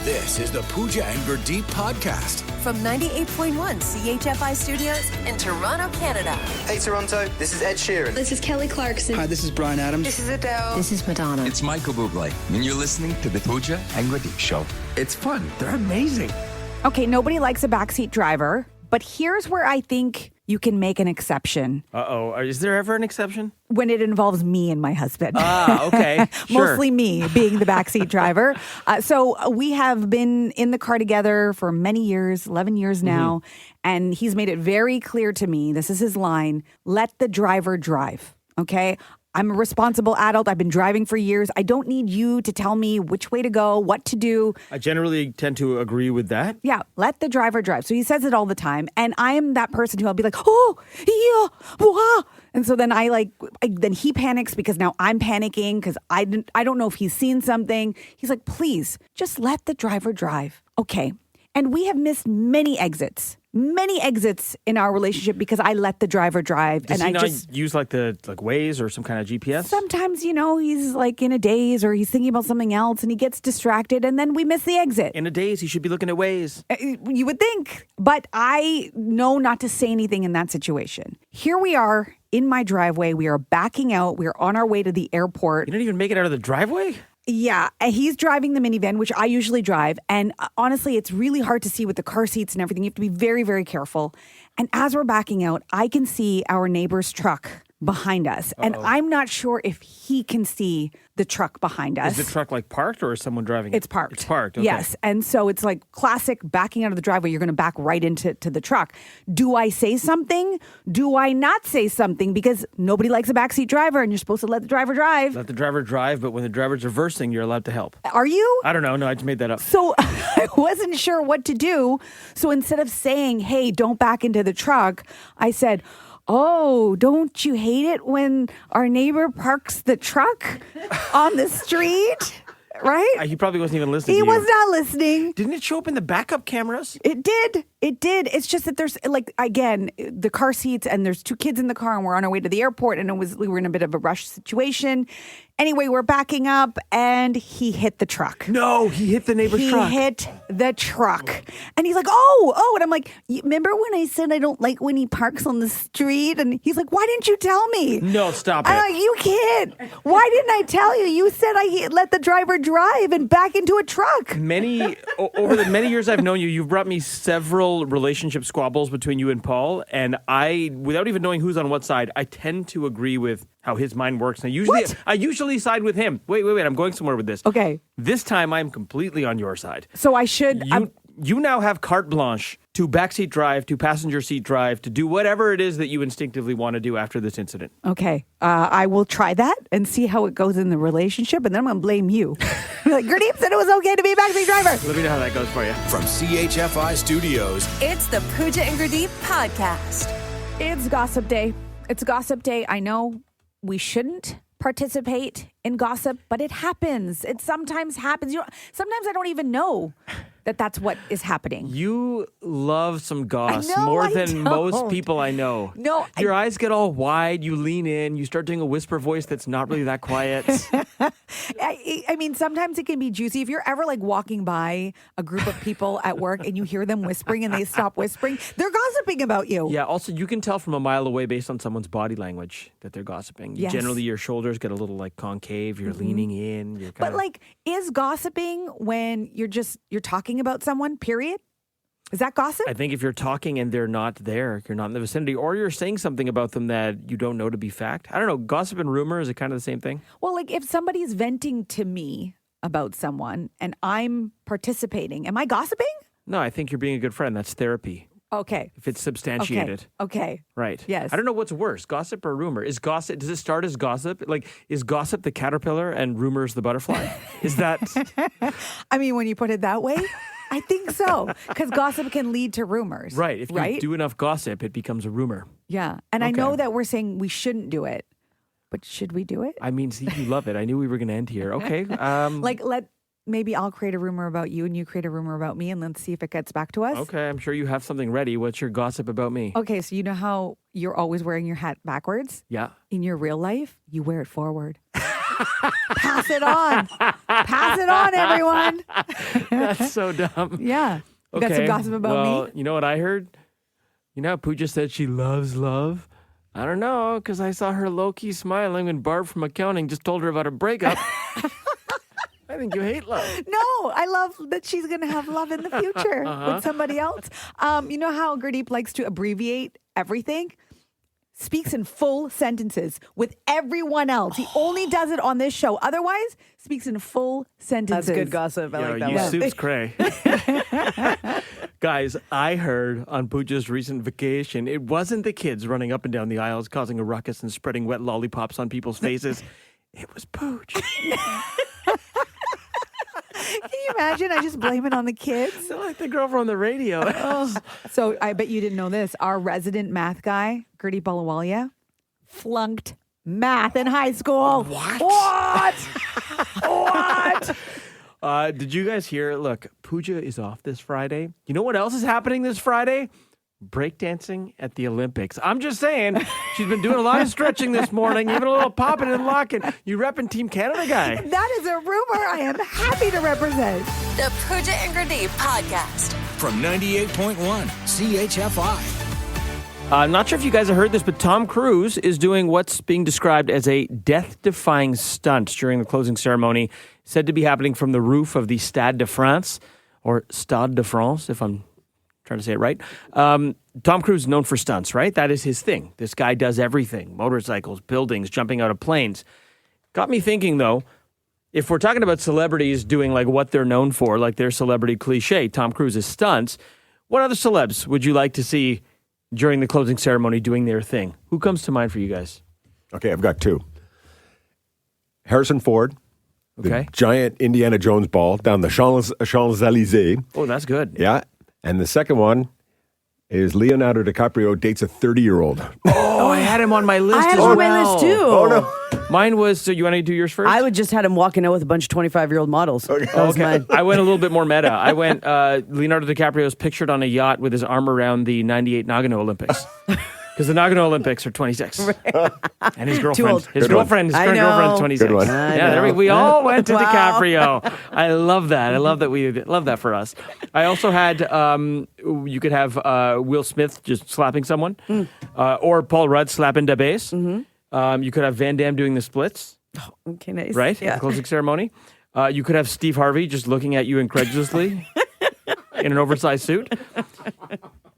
This is the Pooja and Gurdeep podcast. From 98.1 CHFI Studios in Toronto, Canada. Hey Toronto, this is Ed Sheeran. This is Kelly Clarkson. Hi, this is Bryan Adams. This is Adele. This is Madonna. It's Michael Bublé, and you're listening to the Pooja and Gurdeep Show. It's fun. They're amazing. Okay, nobody likes a backseat driver, but here's where I think you can make an exception. Uh-oh. Is there ever an exception? When it involves me and my husband. Ah, okay. Sure. Mostly me being the backseat driver. So we have been in the car together for many years, 11 years now, and he's made it very clear to me, this is his line, let the driver drive, okay? I'm a responsible adult. I've been driving for years. I don't need you to tell me which way to go, what to do. I generally tend to agree with that. Yeah, let the driver drive. So he says it all the time. And I am that person who I'll be like, oh, yeah, wow. And so then then he panics because now I'm panicking because I don't know if he's seen something. He's like, please, just let the driver drive. Okay. And we have missed many exits in our relationship because I let the driver drive. Does and he I not just use like Waze or some kind of GPS? sometimes, he's like in a daze or he's thinking about something else and he gets distracted and then we miss the exit. In a daze, he should be looking at Waze. You would think, but I know not to say anything in that situation. Here we are in my driveway. We are backing out. We are on our way to the airport. You didn't even make it out of the driveway? Yeah, and he's driving the minivan, which I usually drive. And honestly, it's really hard to see with the car seats and everything. You have to be very, very careful. And as we're backing out, I can see our neighbor's truck behind us. Uh-oh. And I'm not sure if he can see the truck behind us. Is the truck parked or is someone driving it? It's parked. It's parked, okay. Yes. And so it's like classic backing out of the driveway. You're going to back right into the truck. Do I say something? Do I not say something? Because nobody likes a backseat driver and you're supposed to let the driver drive. Let the driver drive, but when the driver's reversing, you're allowed to help. Are you? I don't know. No, I just made that up. So I wasn't sure what to do. So instead of saying, hey, don't back into the truck, I said, oh, don't you hate it when our neighbor parks the truck on the street? Right? He probably wasn't even listening He to you. was not listening. Didn't it show up in the backup cameras? It did. It did. It's just that there's again, the car seats and there's two kids in the car and we're on our way to the airport and we were in a bit of a rush situation. Anyway, we're backing up and he hit the truck. No, he hit the neighbor's truck. He hit the truck. And he's like, oh. And I'm like, remember when I said I don't like when he parks on the street? And he's like, why didn't you tell me? No, stop it. I'm like, you can't. Why didn't I tell you? You said I let the driver drive and back into a truck. Over the many years I've known you, you've brought me several relationship squabbles between you and Paul. And I, without even knowing who's on what side, I tend to agree with how his mind works. And I usually side with him. Wait. I'm going somewhere with this. Okay. This time I'm completely on your side. So I should. You now have carte blanche to backseat drive, to passenger seat drive, to do whatever it is that you instinctively want to do after this incident. Okay. I will try that and see how it goes in the relationship. And then I'm going to blame you. Be like, Gurdeep said it was okay to be a backseat driver. Let me know how that goes for you. From CHFI Studios, It's the Pooja and Gurdeep podcast. It's gossip day. It's gossip day. I know we shouldn't participate in gossip, but it happens. It sometimes happens. Sometimes I don't even know that that's what is happening. You love some goss I know, more I than don't. most people I know. No, Your eyes get all wide, you lean in, you start doing a whisper voice that's not really that quiet. I mean, sometimes it can be juicy. If you're ever walking by a group of people at work and you hear them whispering and they stop whispering, they're gossiping about you. Yeah, also you can tell from a mile away based on someone's body language that they're gossiping. Yes. Generally, your shoulders get a little concave, you're leaning in. You're But is gossiping when you're talking about someone, period? Is that gossip? I think if you're talking and they're not there, you're not in the vicinity, or you're saying something about them that you don't know to be fact. I don't know. Gossip and rumor, is it kind of the same thing? Well, if somebody's venting to me about someone and I'm participating, am I gossiping? No, I think you're being a good friend. That's therapy. Okay. If it's substantiated. Okay. Right. Yes. I don't know what's worse, gossip or rumor. Does it start as gossip? Is gossip the caterpillar and rumors the butterfly? Is that? I mean, when you put it that way, I think so. Because gossip can lead to rumors. Right. If you do enough gossip, it becomes a rumor. Yeah. And I know that we're saying we shouldn't do it, but should we do it? I mean, see, you love it. I knew we were going to end here. Okay. Maybe I'll create a rumor about you and you create a rumor about me and let's see if it gets back to us. Okay, I'm sure you have something ready. What's your gossip about me? Okay, so you know how you're always wearing your hat backwards? Yeah. In your real life, you wear it forward. Pass it on. Pass it on, everyone. That's so dumb. Yeah. You got some gossip about well, me? You know what I heard? You know how Pooja said she loves love? I don't know, because I saw her low-key smiling when Barb from accounting just told her about a breakup. I think you hate love. No, I love that she's going to have love in the future with somebody else. You know how Gurdeep likes to abbreviate everything? Speaks in full sentences with everyone else. He only does it on this show. Otherwise, speaks in full sentences. That's good gossip. I like that you one. soups cray. Guys, I heard on Pooja's recent vacation, it wasn't the kids running up and down the aisles causing a ruckus and spreading wet lollipops on people's faces. It was Pooch. Can you imagine? I just blame it on the kids. So like the girl from the radio. So I bet you didn't know this. Our resident math guy, Gurdeep Ahluwalia, flunked math in high school. What? Did you guys hear? Look, Pooja is off this Friday. You know what else is happening this Friday? Breakdancing at the Olympics. I'm just saying, she's been doing a lot of stretching this morning, even a little popping and locking. You repping Team Canada guy. That is a rumor I am happy to represent. The Pooja and Gurdeep podcast. From 98.1 CHFI. I'm not sure if you guys have heard this, but Tom Cruise is doing what's being described as a death-defying stunt during the closing ceremony, said to be happening from the roof of the Stade de France, or Stade de France, if I'm trying to say it right. Tom Cruise is known for stunts, right? That is his thing. This guy does everything. Motorcycles, buildings, jumping out of planes. Got me thinking, though, if we're talking about celebrities doing like what they're known for, like their celebrity cliche, Tom Cruise's stunts, what other celebs would you like to see during the closing ceremony doing their thing? Who comes to mind for you guys? Okay, I've got two. Harrison Ford. The giant Indiana Jones ball down the Champs-Élysées. Oh, that's good. Yeah. And the second one is Leonardo DiCaprio dates a 30-year-old. Oh, I had him on my list I had as him on well. my list too. Oh, no. Mine was, so you want to do yours first? I would just had him walking out with a bunch of 25-year-old models. Okay. That was mine. I went a little bit more meta. I went, Leonardo DiCaprio is pictured on a yacht with his arm around the 98 Nagano Olympics. Because the Nagano Olympics are 26. And his girlfriend. old. His Good one. girlfriend, his I current know. girlfriend is 26. Good one. Yeah, there we all went to DiCaprio. I love that. I love that we love that for us. I also had you could have Will Smith just slapping someone. Or Paul Rudd slapping the bass. You could have Van Damme doing the splits. Okay, nice. Right? Yeah. The closing ceremony. You could have Steve Harvey just looking at you incredulously in an oversized suit.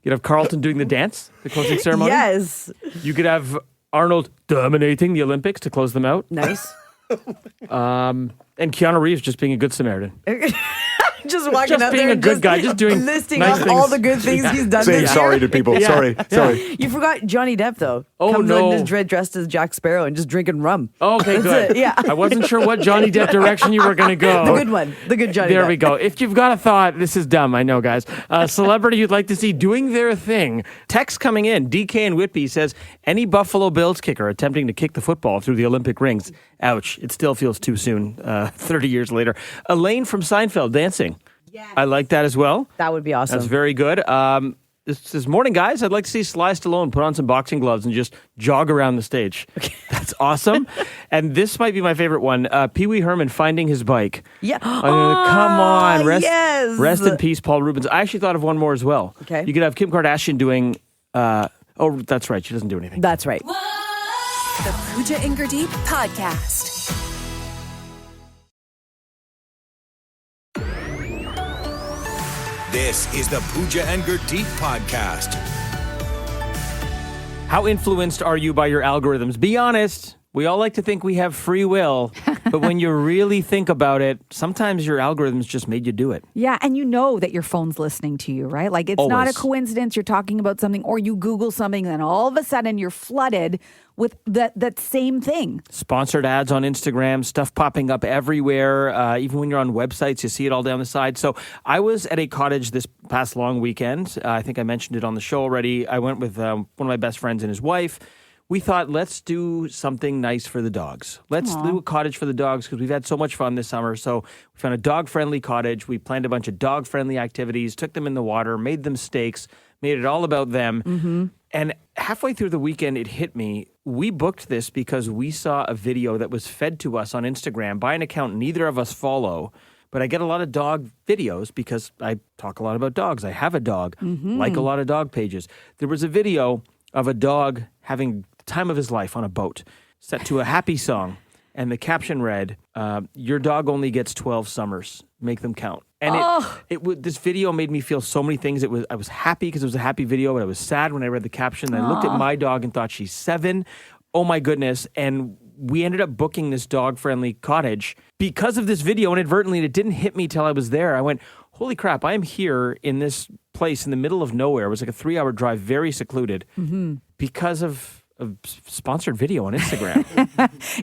You'd have Carlton doing the dance, the closing ceremony. Yes. You could have Arnold dominating the Olympics to close them out. Nice. And Keanu Reeves just being a good Samaritan. Just walking Just up being there a and good just guy, just doing listing nice off things. all the good things he's done Saying this sorry year. to people. Sorry. You forgot Johnny Depp though. Oh, Comes no. in just dressed as Jack Sparrow and just drinking rum. Okay, That's good. it, yeah. I wasn't sure what Johnny Depp direction you were going to go. The good one. The good Johnny There Depp. we go. If you've got a thought, this is dumb, I know, guys. Celebrity you'd like to see doing their thing. Text coming in. DK in Whitby says, any Buffalo Bills kicker attempting to kick the football through the Olympic rings. Ouch. It still feels too soon, 30 years later. Elaine from Seinfeld dancing. Yes. I like that as well. That would be awesome. That's very good. This says, morning, guys. I'd like to see Sly Stallone put on some boxing gloves and just jog around the stage. Okay. That's awesome. And this might be my favorite one. Pee Wee Herman finding his bike. Yeah. Come on. Yes. Rest in peace, Paul Rubens. I actually thought of one more as well. Okay. You could have Kim Kardashian doing... oh, that's right. She doesn't do anything. That's right. The Pooja and Gurdeep podcast. This is the Pooja and Gurdeep podcast. How influenced are you by your algorithms? Be honest. We all like to think we have free will, but when you really think about it, sometimes your algorithms just made you do it. Yeah, and you know that your phone's listening to you, right? Like it's not a Always. coincidence you're talking about something or you Google something and then all of a sudden you're flooded with that same thing. Sponsored ads on Instagram, stuff popping up everywhere. Even when you're on websites, you see it all down the side. So I was at a cottage this past long weekend. I think I mentioned it on the show already. I went with one of my best friends and his wife. We thought, let's do something nice for the dogs. Let's do a cottage for the dogs because we've had so much fun this summer. So we found a dog-friendly cottage. We planned a bunch of dog-friendly activities, took them in the water, made them steaks, made it all about them. And halfway through the weekend, it hit me. we booked this because we saw a video that was fed to us on Instagram by an account neither of us follow. But I get a lot of dog videos because I talk a lot about dogs. I have a dog, like a lot of dog pages. There was a video of a dog having the time of his life on a boat, set to a happy song. And the caption read, your dog only gets 12 summers. Make them count. And this video made me feel so many things. I was happy because it was a happy video, but I was sad when I read the caption. I looked at my dog and thought, she's 7. Oh my goodness. And we ended up booking this dog-friendly cottage because of this video inadvertently, and it didn't hit me till I was there. I went, holy crap, I am here in this place in the middle of nowhere. It was like a 3-hour drive, very secluded, because of a sponsored video on Instagram.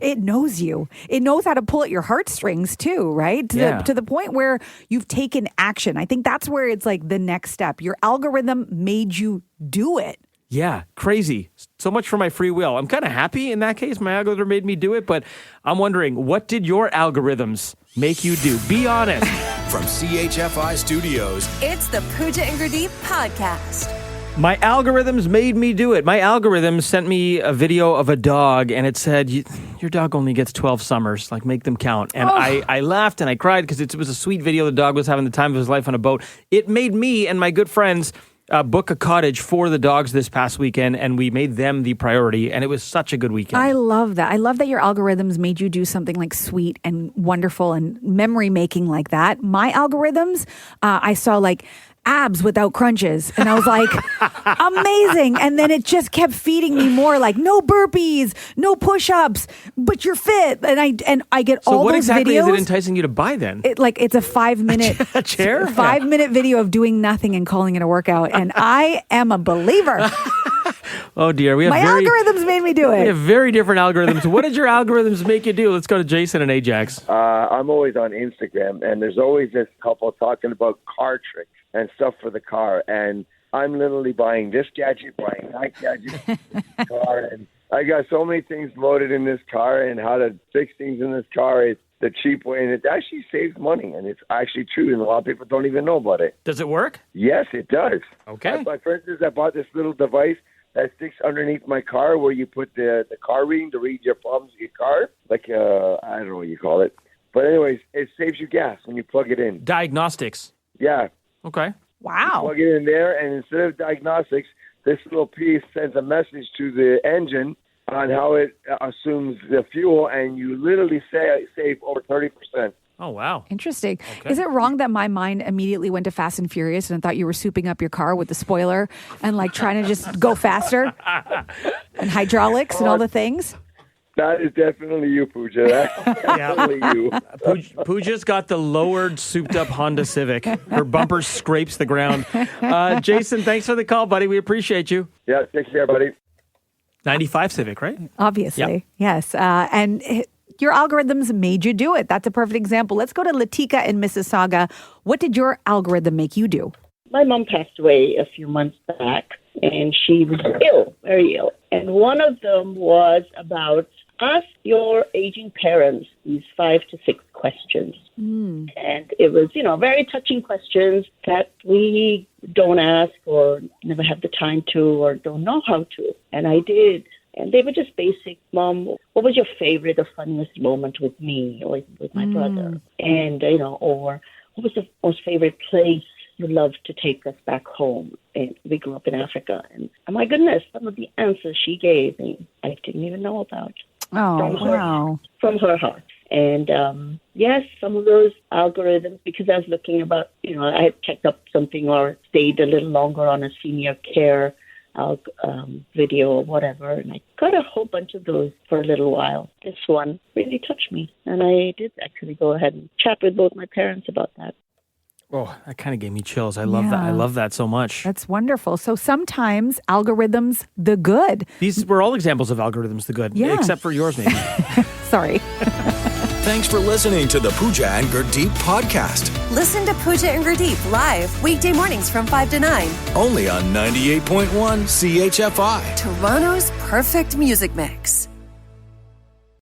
It knows you. It knows how to pull at your heartstrings too, right? To the point where you've taken action. I think that's where it's like the next step. Your algorithm made you do it. Yeah, crazy. So much for my free will. I'm kind of happy in that case. My algorithm made me do it, but I'm wondering, what did your algorithms make you do? Be honest. From CHFI Studios, It's the Pooja and Gurdeep podcast. My algorithms made me do it. My algorithm sent me a video of a dog, and it said, your dog only gets 12 summers. Like, make them count. And I laughed and I cried because it was a sweet video. The dog was having the time of his life on a boat. It made me and my good friends book a cottage for the dogs this past weekend, and we made them the priority, and it was such a good weekend. I love that. I love that your algorithms made you do something like sweet and wonderful and memory making like that. My algorithms, I saw like abs without crunches, and I was like, amazing. And then it just kept feeding me more like no burpees, no push-ups, but you're fit. And I get so all what those exactly videos. is it enticing you to buy then? It's a 5-minute a chair? 5-minute video of doing nothing and calling it a workout, and I am a believer. Oh dear, My algorithms made me do it. We have very different algorithms. What did your algorithms make you do? Let's go to Jason and Ajax. I'm always on Instagram, and there's always this couple talking about car tricks and stuff for the car. And I'm literally buying this gadget, buying that gadget, car, and I got so many things loaded in this car and how to fix things in this car. It's the cheap way, and it actually saves money, and it's actually true, and a lot of people don't even know about it. Does it work? Yes, it does. Okay. For instance, I bought this little device that sticks underneath my car where you put the car reading to read your problems with your car. Like, I don't know what you call it. But anyways, it saves you gas when you plug it in. Diagnostics. Yeah. Okay. Wow. You plug it in there, and instead of diagnostics, this little piece sends a message to the engine on how it assumes the fuel, and you literally save over 30%. Oh, wow. Interesting. Okay. Is it wrong that my mind immediately went to Fast and Furious and I thought you were souping up your car with the spoiler and like trying to just go faster and hydraulics and all the things? That is definitely you, Pooja. That's definitely you. Pooja's got the lowered, souped-up Honda Civic. Her bumper scrapes the ground. Jason, thanks for the call, buddy. We appreciate you. Yeah, take care, buddy. 95 Civic, right? Obviously. Yep. Yes. And your algorithms made you do it. That's a perfect example. Let's go to Latika in Mississauga. What did your algorithm make you do? My mom passed away a few months back, and she was ill, very ill. And one of them was about ask your aging parents these 5 to 6 questions. And it was, very touching questions that we don't ask or never have the time to or don't know how to. And I did. And they were just basic. Mom, what was your favorite or funniest moment with me or with my brother? And, or what was the most favorite place you loved to take us back home? And we grew up in Africa. And my goodness, some of the answers she gave me, I didn't even know about. Oh, From her heart. And, yes, some of those algorithms, because I was looking about, I had checked up something or stayed a little longer on a senior care video or whatever, and I got a whole bunch of those for a little while. This one really touched me, and I did actually go ahead and chat with both my parents about that. Oh, that kind of gave me chills. I love that. I love that so much. That's wonderful. So sometimes algorithms, the good. These were all examples of algorithms, the good. Yeah. Except for yours, maybe. Sorry. Thanks for listening to the Pooja and Gurdeep podcast. Listen to Pooja and Gurdeep live weekday mornings from 5 to 9. Only on 98.1 CHFI. Toronto's perfect music mix.